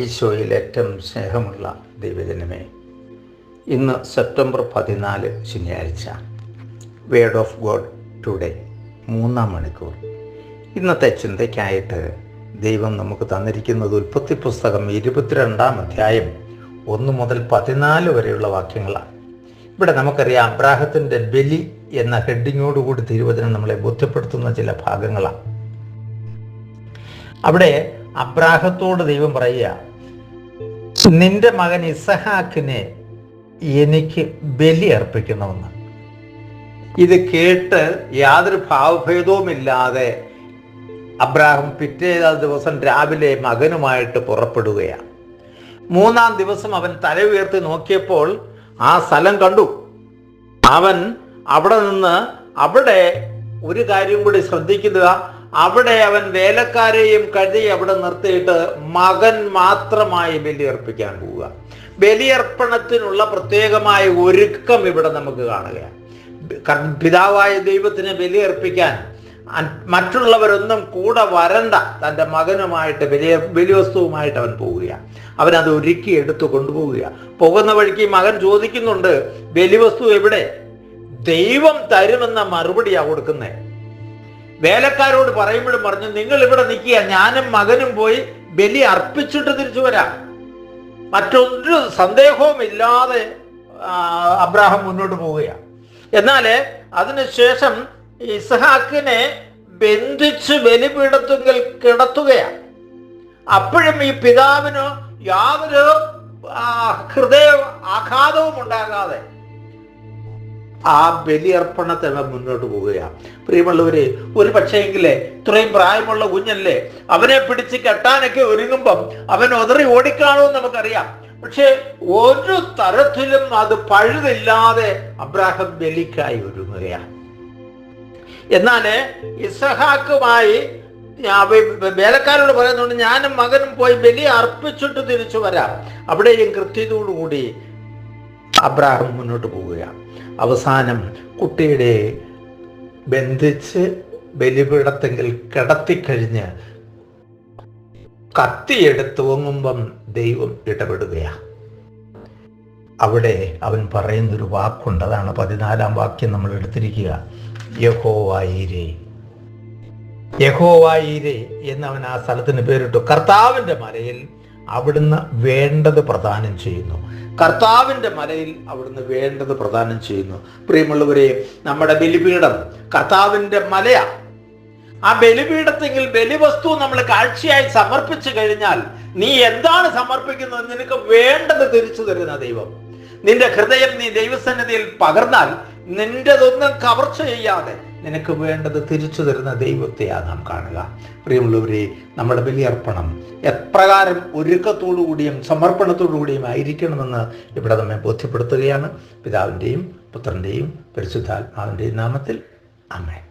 ഈശോയിൽ ഏറ്റവും സ്നേഹമുള്ള ദൈവജനമേ, ഇന്ന് സെപ്റ്റംബർ 14 ശനിയാഴ്ച. വേർഡ് ഓഫ് ഗോഡ് ടുഡേ, 3-ാം മണിക്കൂർ. ഇന്നത്തെ ചിന്തയ്ക്കായിട്ട് ദൈവം നമുക്ക് തന്നിരിക്കുന്നത് ഉൽപ്പത്തി പുസ്തകം 22-ാം അധ്യായം 1 മുതൽ 14 വരെയുള്ള വാക്യങ്ങളാണ്. ഇവിടെ നമുക്കറിയാം, അബ്രാഹത്തിൻ്റെ ബലി എന്ന ഹെഡിങ്ങോടുകൂടി തിരുവചനം നമ്മളെ ബോധ്യപ്പെടുത്തുന്ന ചില ഭാഗങ്ങളാണ്. അവിടെ അബ്രാഹത്തോട് ദൈവം പറയുക, നിന്റെ മകൻ ഇസഹാക്കിനെ എനിക്ക് ബലി അർപ്പിക്കണമെന്ന്. ഇത് കേട്ട് യാതൊരു ഭാവഭേദവുമില്ലാതെ അബ്രാഹം പിറ്റേ ദിവസം രാവിലെ മകനുമായിട്ട് പുറപ്പെടുകയാണ്. 3-ാം ദിവസം അവൻ തല ഉയർത്തി നോക്കിയപ്പോൾ ആ സ്ഥലം കണ്ടു. അവൻ അവിടെ ഒരു കാര്യം കൂടി ശ്രദ്ധിക്കുക. അവിടെ അവൻ വേലക്കാരെയും കഴുതി അവിടെ നിർത്തിയിട്ട് മകൻ മാത്രമായി ബലിയർപ്പിക്കാൻ പോവുക. ബലിയർപ്പണത്തിനുള്ള പ്രത്യേകമായ ഒരുക്കം ഇവിടെ നമുക്ക് കാണുകയാണ്. പിതാവായ ദൈവത്തിന് ബലിയർപ്പിക്കാൻ മറ്റുള്ളവരൊന്നും കൂടെ വരണ്ട. തൻ്റെ മകനുമായിട്ട് ബലിവസ്തുവുമായിട്ട് അവൻ പോവുകയാണ്. അവനത് ഒരുക്കി എടുത്തു കൊണ്ടുപോവുക. പോകുന്ന വഴിക്ക് മകൻ ചോദിക്കുന്നുണ്ട്, ബലിവസ്തു എവിടെ? ദൈവം തരുമെന്ന മറുപടിയാണ് കൊടുക്കുന്നത്. വേലക്കാരോട് പറയുമ്പോഴും പറഞ്ഞു, നിങ്ങൾ ഇവിടെ നിൽക്കുക, ഞാനും മകനും പോയി ബലി അർപ്പിച്ചിട്ട് തിരിച്ചു വരാം. മറ്റൊരു സന്ദേഹവും ഇല്ലാതെ അബ്രാഹാം മുന്നോട്ട് പോവുകയാണ്. എന്നാൽ അതിനുശേഷം ഇസ്ഹാക്കിനെ ബന്ധിച്ച് ബലിപീഠത്തിൽ കിടത്തുകയാണ്. അപ്പോഴും ഈ പിതാവിന് യാതൊരു ഹൃദയ ആഘാതവും ഉണ്ടാകാതെ ആ ബലിയർപ്പണത്തിന് മുന്നോട്ട് പോവുകയാണ്. പ്രിയമുള്ളവരെ, ഒരു പക്ഷേങ്കിലേ ഇത്രയും പ്രായമുള്ള കുഞ്ഞല്ലേ, അവനെ പിടിച്ച് കെട്ടാനൊക്കെ ഒരുങ്ങുമ്പം അവൻ ഒതറി ഓടിക്കാണുമെന്ന് നമുക്കറിയാം. പക്ഷെ ഒരു തരത്തിലും അത് പഴുതില്ലാതെ അബ്രാഹാം ബലിക്കായി ഒരുങ്ങുകയാണ്. എന്നാൽ ഇസഹാക്കുമായി വേലക്കാരോട് പറയുന്നുണ്ട്, ഞാനും മകനും പോയി ബലി അർപ്പിച്ചിട്ട് തിരിച്ചു വരാം. അവിടെയും കൃത്യതയോടുകൂടി അബ്രാഹാം മുന്നോട്ട് പോവുകയാണ്. അവസാനം കുട്ടിയുടെ ബന്ധിച്ച് ബലിപീഠത്തെങ്കിൽ കിടത്തിക്കഴിഞ്ഞ് കത്തിയെടുത്ത് ഓങ്ങുമ്പം ദൈവം ഇടപെടുകയാണ്. അവിടെ അവൻ പറയുന്നൊരു വാക്കുണ്ട്, അതാണ് 14-ാം വാക്യം നമ്മൾ എടുത്തിരിക്കുക. യഹോവ-യീരേ. യഹോവ-യീരേ എന്നവൻ ആ സ്ഥലത്തിന് പേരിട്ടു. കർത്താവിൻ്റെ മലയിൽ അവിടുന്ന് വേണ്ടത് പ്രദാനം ചെയ്യുന്നു. കർത്താവിൻ്റെ മലയിൽ അവിടുന്ന് വേണ്ടത് പ്രദാനം ചെയ്യുന്നു. പ്രിയമുള്ളവരെ, നമ്മുടെ ബലിപീഠം കർത്താവിൻ്റെ മലയാണ്. ആ ബലിപീഠത്തെങ്കിൽ ബലിവസ്തു നമ്മൾ കാഴ്ചയായി സമർപ്പിച്ചു കഴിഞ്ഞാൽ നീ എന്താണ് സമർപ്പിക്കുന്നത്? നിനക്ക് വേണ്ടത് തിരിച്ചു തരുന്ന ദൈവം. നിന്റെ ഹൃദയം നീ ദൈവസന്നിധിയിൽ പകർന്നാൽ നിന്റെതൊന്നും കവർച്ച ചെയ്യാതെ നിനക്ക് വേണ്ടത് തിരിച്ചു തരുന്ന ദൈവത്തെയാണ് നാം കാണുക. പ്രിയമുള്ളവരെ, നമ്മുടെ ബലിയർപ്പണം എപ്രകാരം ഒരുക്കത്തോടു കൂടിയും സമർപ്പണത്തോടു കൂടിയും ആയിരിക്കണമെന്ന് ഇവിടെ നമ്മെ ബോധ്യപ്പെടുത്തുകയാണ്. പിതാവിൻ്റെയും പുത്രൻ്റെയും പരിശുദ്ധാത്മാവിൻ്റെയും നാമത്തിൽ ആമേൻ.